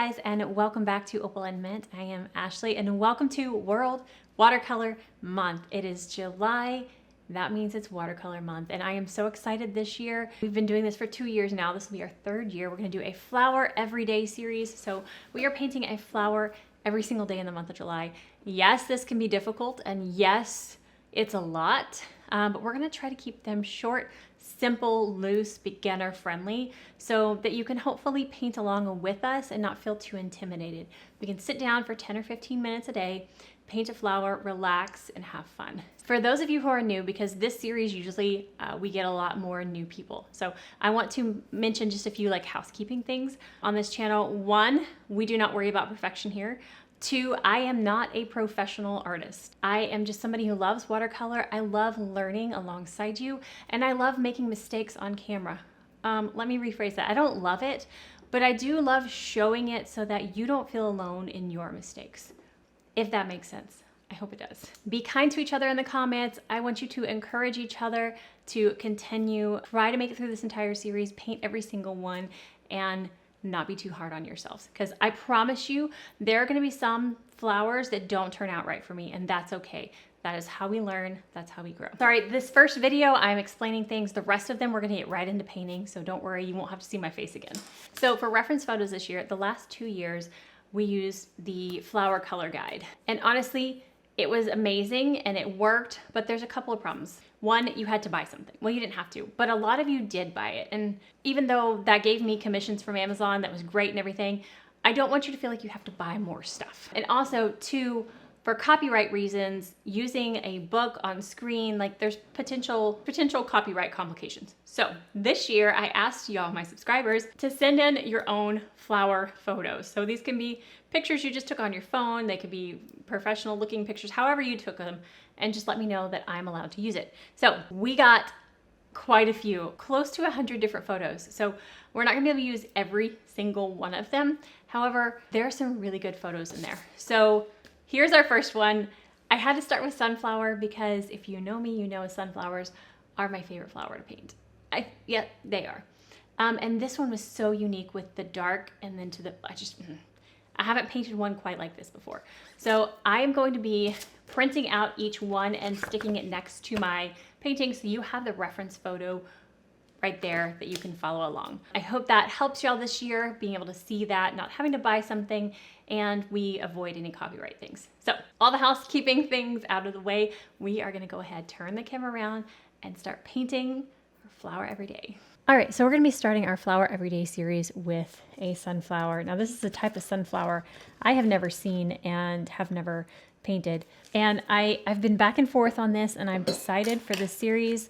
guys, and welcome back to Opal and Mint. I am Ashley, and welcome to World Watercolor Month. It is July. That means it's Watercolor Month, and I am so excited this year. We've been doing this for 2 years now. This will be our 3rd year. We're going to do a flower everyday series. So we are painting a flower every single day in the month of July. Yes, this can be difficult, and yes, it's a lot, but we're going to try to keep them short, simple, loose, beginner friendly, so that you can hopefully paint along with us and not feel too intimidated. We can sit down for 10 or 15 minutes a day, paint a flower, relax, and have fun. For those of you who are new, because this series usually we get a lot more new people. So I want to mention just a few housekeeping things on this channel. 1, we do not worry about perfection here. 2, I am not a professional artist. I am just somebody who loves watercolor. I love learning alongside you, and I love making mistakes on camera. Let me rephrase that. I don't love it, but I do love showing it so that you don't feel alone in your mistakes, if that makes sense. I hope it does. Be kind to each other in the comments. I want you to encourage each other to continue, try to make it through this entire series, paint every single one, and not be too hard on yourselves, because I promise you there are going to be some flowers that don't turn out right for me, and that's okay. That is how we learn. That's how we grow. Sorry, this first video I'm explaining things. The rest of them we're going to get right into painting, so don't worry, you won't have to see my face again. So for reference photos this year, the last 2 years we used the flower color guide, and honestly it was amazing and it worked, but there's a couple of problems. 1, you had to buy something. Well, you didn't have to, but a lot of you did buy it. And even though that gave me commissions from Amazon, that was great and everything, I don't want you to feel like you have to buy more stuff. And also 2, for copyright reasons, using a book on screen, there's potential copyright complications. So this year I asked y'all, my subscribers, to send in your own flower photos. So these can be pictures you just took on your phone. They could be professional looking pictures, however you took them, and just let me know that I'm allowed to use it. So we got quite a few, close to 100 different photos. So we're not gonna be able to use every single one of them. However, there are some really good photos in there. So here's our first one. I had to start with sunflower because if you know me, you know sunflowers are my favorite flower to paint. Yeah, they are. And this one was so unique with the dark and then to the, I haven't painted one quite like this before. So I am going to be printing out each one and sticking it next to my painting so you have the reference photo right there that you can follow along. I hope that helps y'all this year, being able to see that, not having to buy something, and we avoid any copyright things. So all the housekeeping things out of the way, we are gonna go ahead, turn the camera around, and start painting our flower every day. All right, so we're gonna be starting our flower everyday series with a sunflower. Now this is a type of sunflower I have never seen and have never painted. And I've been back and forth on this, and I've decided for this series,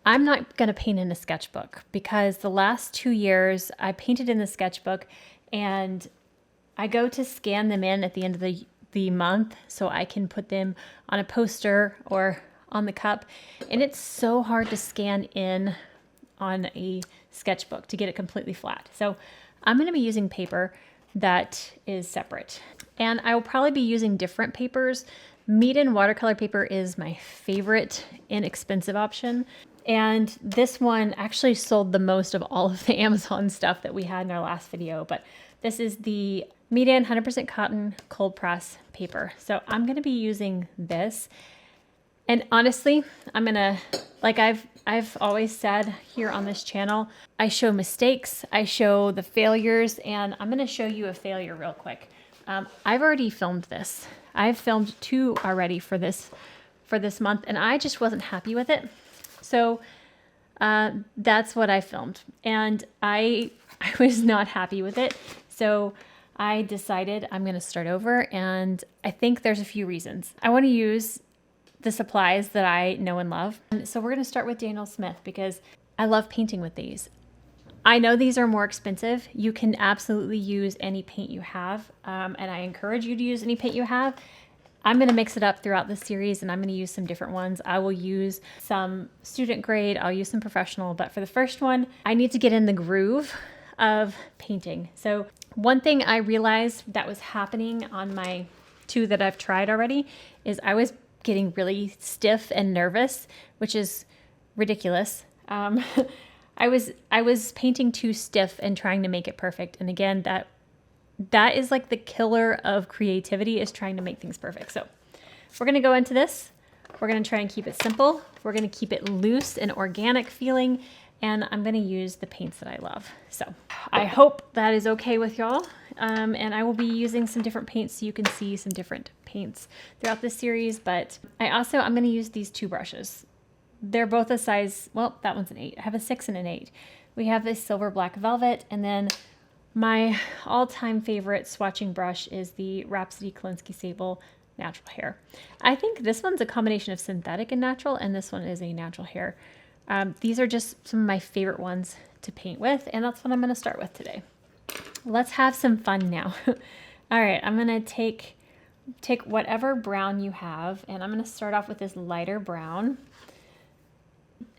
I'm not gonna paint in a sketchbook, because the last 2 years I painted in the sketchbook and I go to scan them in at the end of the month so I can put them on a poster or on the cup. And it's so hard to scan in on a sketchbook to get it completely flat. So I'm going to be using paper that is separate, and I will probably be using different papers. Mead watercolor paper is my favorite inexpensive option, and this one actually sold the most of all of the Amazon stuff that we had in our last video. But this is the Mead 100% cotton cold press paper. So I'm going to be using this. And honestly, I'm gonna, I've always said here on this channel, I show mistakes, I show the failures, and I'm gonna show you a failure real quick. I've already filmed this. I've filmed 2 already for this month, and I just wasn't happy with it. So that's what I filmed, and I was not happy with it. So I decided I'm gonna start over, and I think there's a few reasons. I wanna use the supplies that I know and love. And so we're going to start with Daniel Smith because I love painting with these. I know these are more expensive. You can absolutely use any paint you have, and I encourage you to use any paint you have. I'm going to mix it up throughout the series, and I'm going to use some different ones. I will use some student grade, I'll use some professional, but for the first one, I need to get in the groove of painting. So one thing I realized that was happening on my 2 that I've tried already is I was getting really stiff and nervous, which is ridiculous. I was painting too stiff and trying to make it perfect. And again, that is like the killer of creativity, is trying to make things perfect. So we're gonna go into this. We're gonna try and keep it simple. We're gonna keep it loose and organic feeling, and I'm gonna use the paints that I love. So I hope that is okay with y'all. And I will be using some different paints so you can see some different paints throughout this series, but I'm gonna use these two brushes. They're both a size, well, that one's an 8. I have a 6 and an 8. We have this silver black velvet, and then my all-time favorite swatching brush is the Rhapsody Kolinsky Sable Natural Hair. I think this one's a combination of synthetic and natural, and this one is a natural hair. These are just some of my favorite ones to paint with, and that's what I'm going to start with today. Let's have some fun now. All right, I'm going to take whatever brown you have, and I'm going to start off with this lighter brown.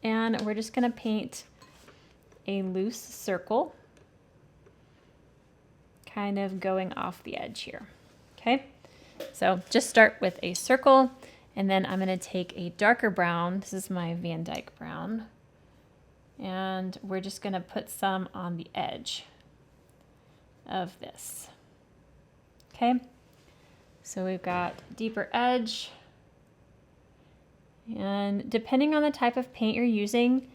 And we're just going to paint a loose circle, kind of going off the edge here. Okay, so just start with a circle, and then I'm going to take a darker brown. This is my Van Dyke brown, and we're just going to put some on the edge of this. Okay, so we've got deeper edge, and depending on the type of paint you're using,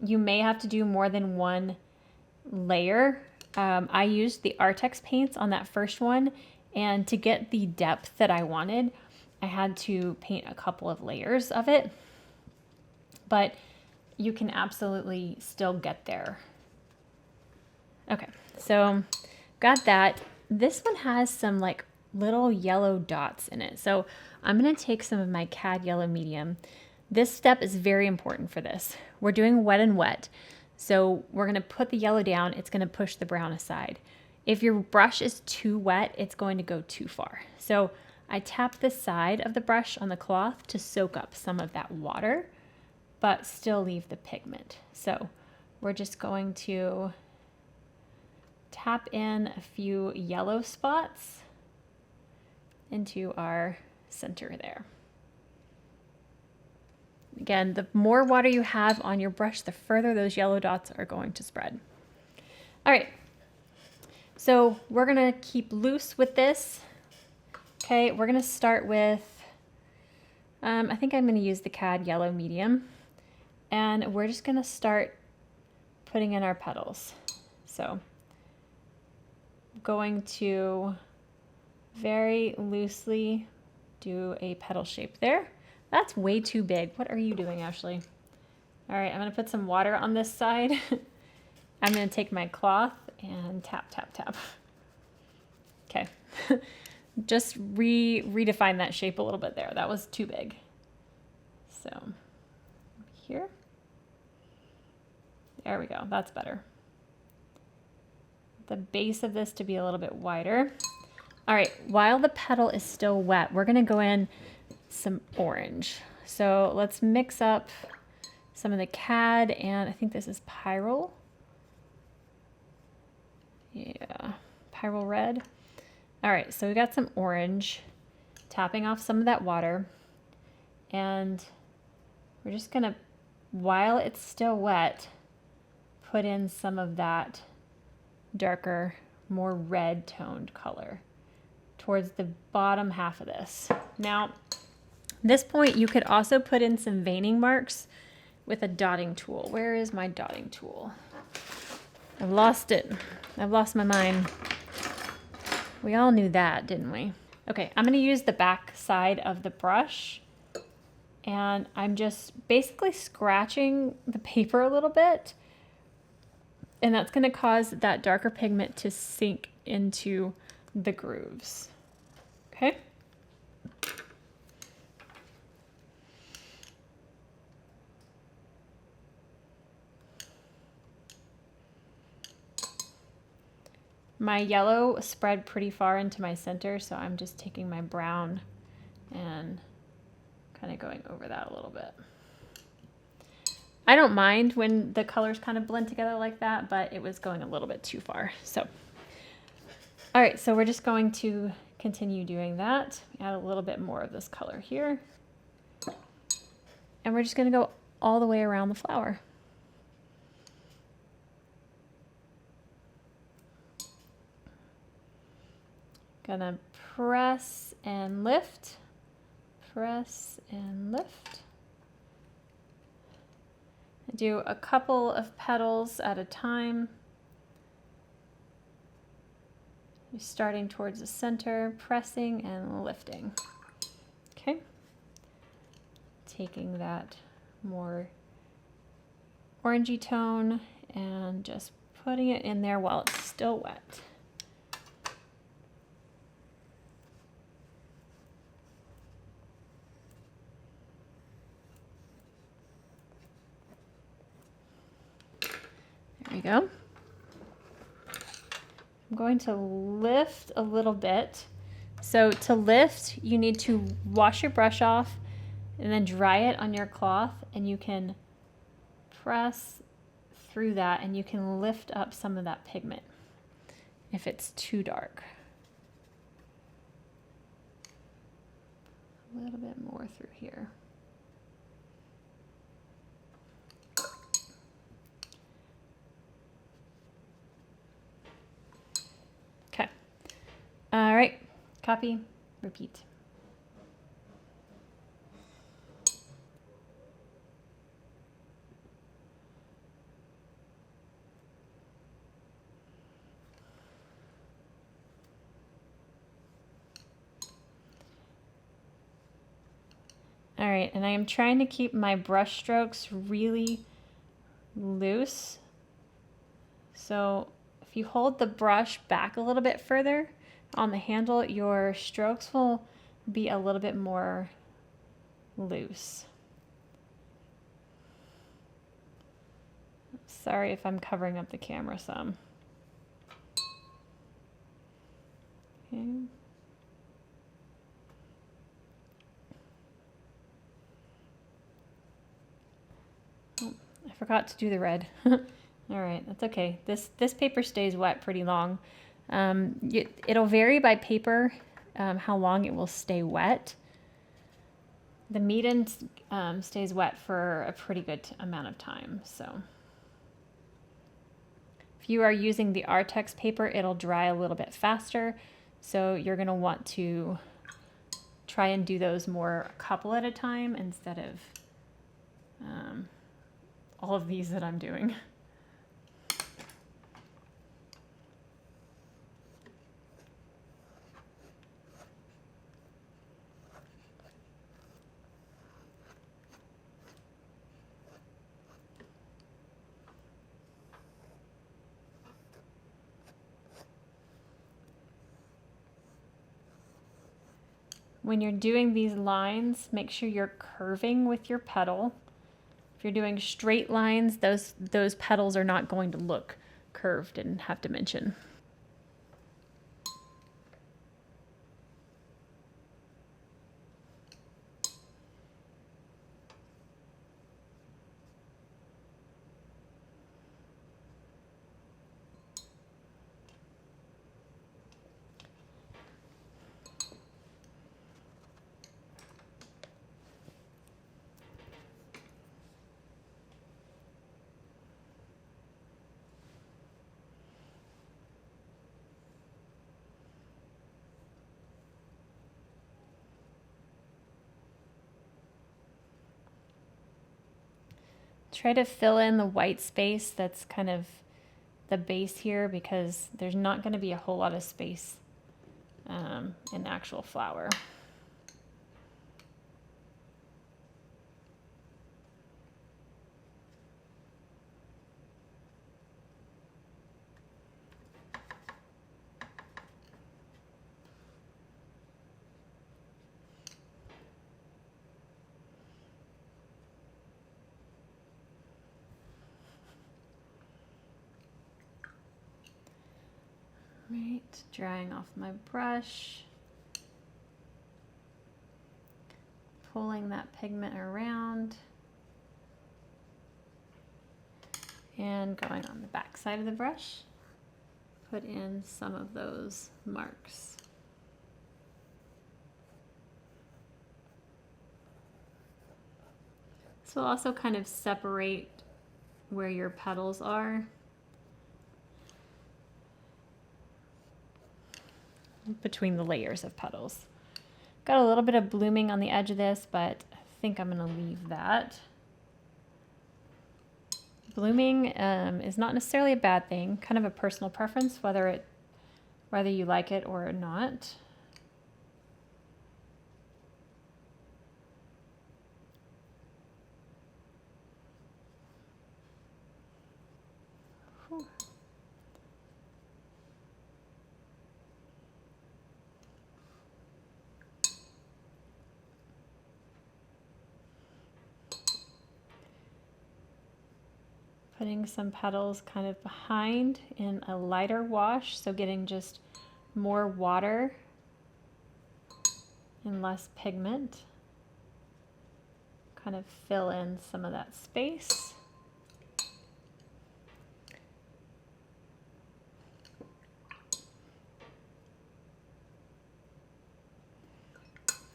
you may have to do more than one layer. I used the Artex paints on that first one, and to get the depth that I wanted, I had to paint a couple of layers of it, but you can absolutely still get there. Okay, so got that. This one has some like little yellow dots in it. So I'm gonna take some of my CAD yellow medium. This step is very important for this. We're doing wet and wet. So we're gonna put the yellow down, it's gonna push the brown aside. If your brush is too wet, it's going to go too far. So I tap the side of the brush on the cloth to soak up some of that water, but still leave the pigment. So we're just going to tap in a few yellow spots into our center there. Again, the more water you have on your brush, the further those yellow dots are going to spread. All right, so we're gonna keep loose with this. Okay, we're gonna start with, I think I'm gonna use the CAD yellow medium, and we're just gonna start putting in our petals. So going to very loosely do a petal shape there. That's way too big. What are you doing, Ashley? All right, I'm gonna put some water on this side. I'm gonna take my cloth and tap, tap, tap. Okay, just redefine that shape a little bit there. That was too big. So here, there we go, that's better. The base of this to be a little bit wider. All right, while the petal is still wet, we're gonna go in some orange. So let's mix up some of the CAD, and I think this is Pyrrole. Yeah, Pyrrole red. All right, so we got some orange, tapping off some of that water, and we're just gonna, while it's still wet, put in some of that darker, more red toned color towards the bottom half of this. Now, this point, you could also put in some veining marks with a dotting tool. Where is my dotting tool? I've lost it. I've lost my mind. We all knew that, didn't we? Okay, I'm gonna use the back side of the brush, and I'm just basically scratching the paper a little bit, and that's gonna cause that darker pigment to sink into the grooves. Okay? My yellow spread pretty far into my center, so I'm just taking my brown and kind of going over that a little bit. I don't mind when the colors kind of blend together like that, but it was going a little bit too far. So, all right, so we're just going to continue doing that. Add a little bit more of this color here. And we're just gonna go all the way around the flower. Gonna press and lift, press and lift. Do a couple of petals at a time. You're starting towards the center, pressing and lifting. Okay. Taking that more orangey tone and just putting it in there while it's still wet. There we go. I'm going to lift a little bit. So to lift, you need to wash your brush off and then dry it on your cloth, and you can press through that and you can lift up some of that pigment if it's too dark. A little bit more through here. Okay. All right. Copy, repeat. All right, and I am trying to keep my brush strokes really loose. So if you hold the brush back a little bit further on the handle, your strokes will be a little bit more loose. Sorry if I'm covering up the camera some. Okay. Oh, I forgot to do the red. All right, that's okay. This paper stays wet pretty long. It'll vary by paper how long it will stay wet. The Meeden stays wet for a pretty good amount of time. So if you are using the Artex paper, it'll dry a little bit faster. So you're going to want to try and do those more a couple at a time instead of all of these that I'm doing. When you're doing these lines, make sure you're curving with your petal. If you're doing straight lines, those petals are not going to look curved and have dimension. Try to fill in the white space that's kind of the base here, because there's not going to be a whole lot of space in the actual flower. Right, drying off my brush, pulling that pigment around, and going on the back side of the brush, put in some of those marks. This will also kind of separate where your petals are. between the layers of petals. Got a little bit of blooming on the edge of this, but I think I'm going to leave that. Blooming is not necessarily a bad thing, kind of a personal preference, whether you like it or not. Putting some petals kind of behind in a lighter wash, so getting just more water and less pigment. Kind of fill in some of that space.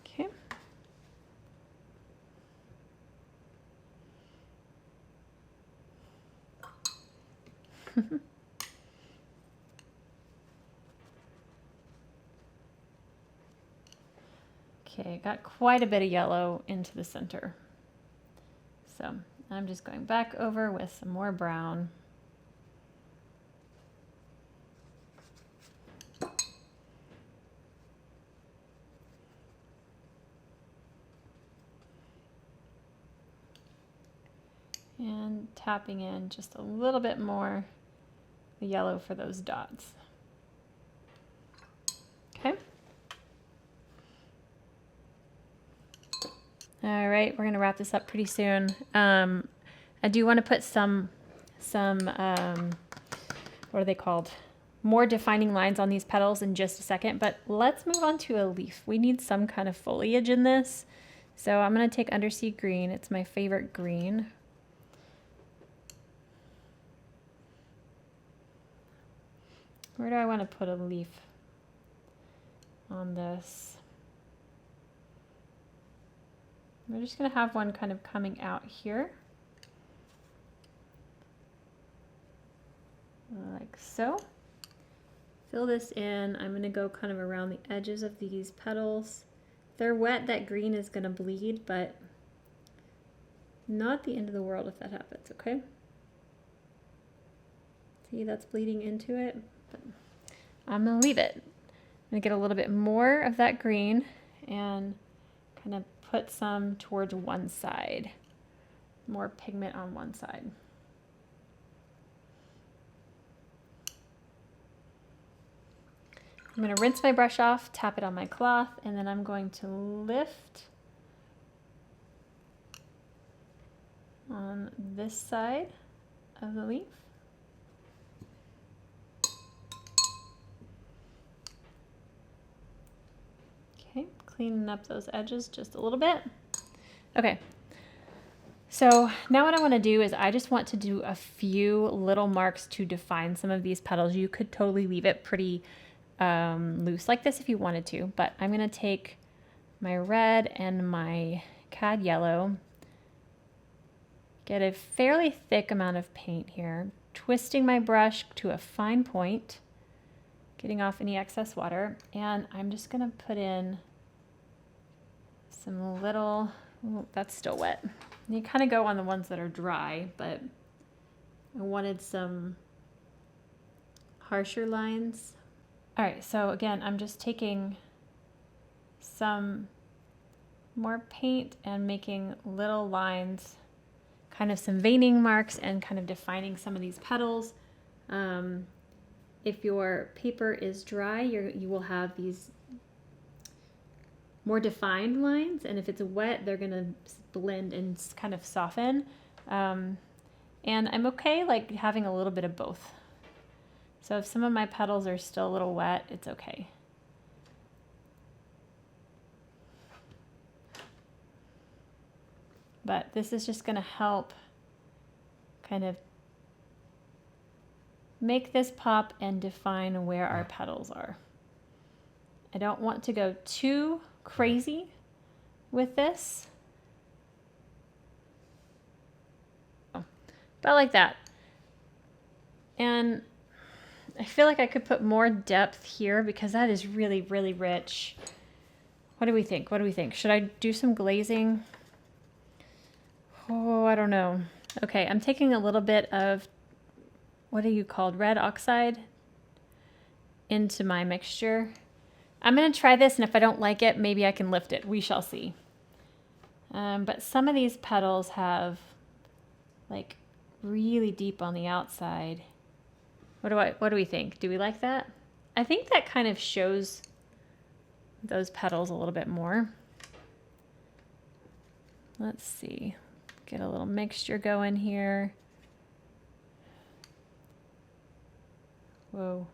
Okay. Okay, got quite a bit of yellow into the center. So I'm just going back over with some more brown. And tapping in just a little bit more the yellow for those dots. Okay. All right, we're gonna wrap this up pretty soon. I do want to put some what are they called? More defining lines on these petals in just a second, but let's move on to a leaf. We need some kind of foliage in this. So I'm gonna take Undersea Green. It's my favorite green. Where do I want to put a leaf on this? We're just going to have one kind of coming out here. Like so. Fill this in. I'm going to go kind of around the edges of these petals. If they're wet, that green is going to bleed, but not the end of the world if that happens, okay? See, that's bleeding into it. But I'm going to leave it. I'm going to get a little bit more of that green and kind of put some towards one side. More pigment on one side. I'm going to rinse my brush off, tap it on my cloth, and then I'm going to lift on this side of the leaf. Okay, cleaning up those edges just a little bit. Okay, so now what I want to do is I just want to do a few little marks to define some of these petals. You could totally leave it pretty loose like this if you wanted to, but I'm going to take my red and my cad yellow, get a fairly thick amount of paint here, twisting my brush to a fine point, getting off any excess water, and I'm just going to put in some little, oh, that's still wet. You kind of go on the ones that are dry, but I wanted some harsher lines. All right, so again, I'm just taking some more paint and making little lines, kind of some veining marks and kind of defining some of these petals. If your paper is dry, you will have these more defined lines, and if it's wet, they're gonna blend and kind of soften. And I'm okay like having a little bit of both. So if some of my petals are still a little wet, it's okay. But this is just gonna help kind of make this pop and define where our petals are. I don't want to go too crazy with this. About like that. And I feel like I could put more depth here because that is really, really rich. What do we think? What do we think? Should I do some glazing? Oh, I don't know. Okay, I'm taking a little bit of, what are you called? Red oxide into my mixture. I'm going to try this, and if I don't like it, maybe I can lift it. We shall see. But some of these petals have like really deep on the outside. What do we think? Do we like that? I think that kind of shows those petals a little bit more. Let's see. Get a little mixture going here. Whoa.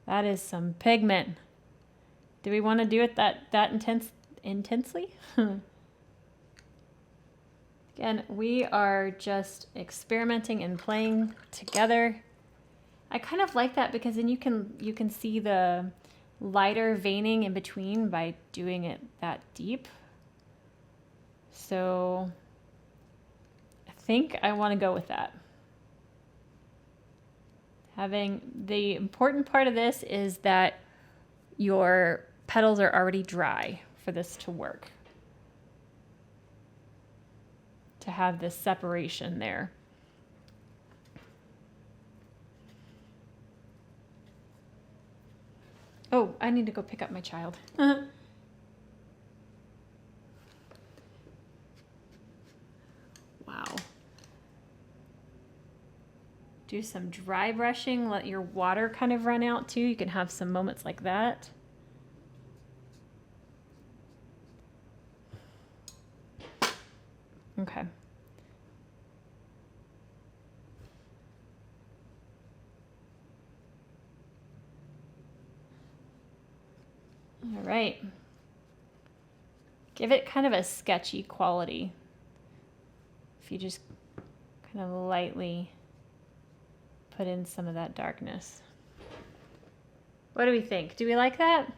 That is some pigment. Do we want to do it that intensely? Again, we are just experimenting and playing together. I kind of like that because then you can see the lighter veining in between by doing it that deep. So I think I want to go with that. Having the important part of this is that your petals are already dry for this to work. To have this separation there. Oh, I need to go pick up my child. Wow. Do some dry brushing, let your water kind of run out too. You can have some moments like that. Okay. All right. Give it kind of a sketchy quality. If you just kind of lightly put in some of that darkness. What do we think? Do we like that?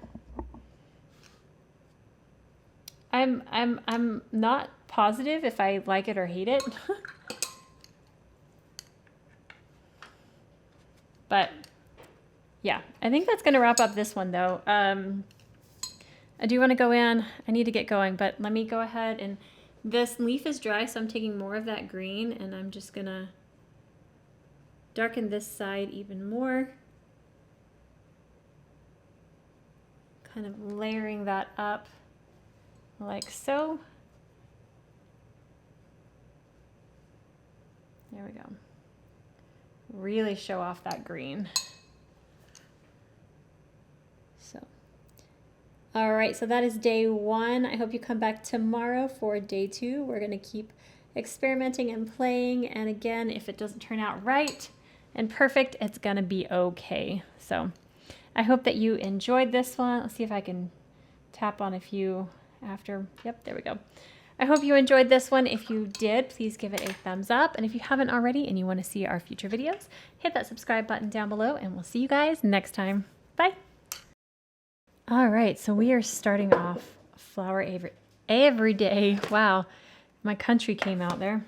I'm not positive if I like it or hate it. But yeah, I think that's going to wrap up this one though. I do want to go in. I need to get going, but let me go ahead, and this leaf is dry, so I'm taking more of that green and I'm just going to darken this side even more. Kind of layering that up like so. There we go. Really show off that green. So, all right, so that is day one. I hope you come back tomorrow for day two. We're gonna keep experimenting and playing. And again, if it doesn't turn out right and perfect, it's gonna be okay. So I hope that you enjoyed this one. Let's see if I can tap on a few after. Yep, there we go. I hope you enjoyed this one. If you did, please give it a thumbs up. And if you haven't already and you want to see our future videos, hit that subscribe button down below, and we'll see you guys next time. Bye. All right, so we are starting off flower every day. Wow, my country came out there.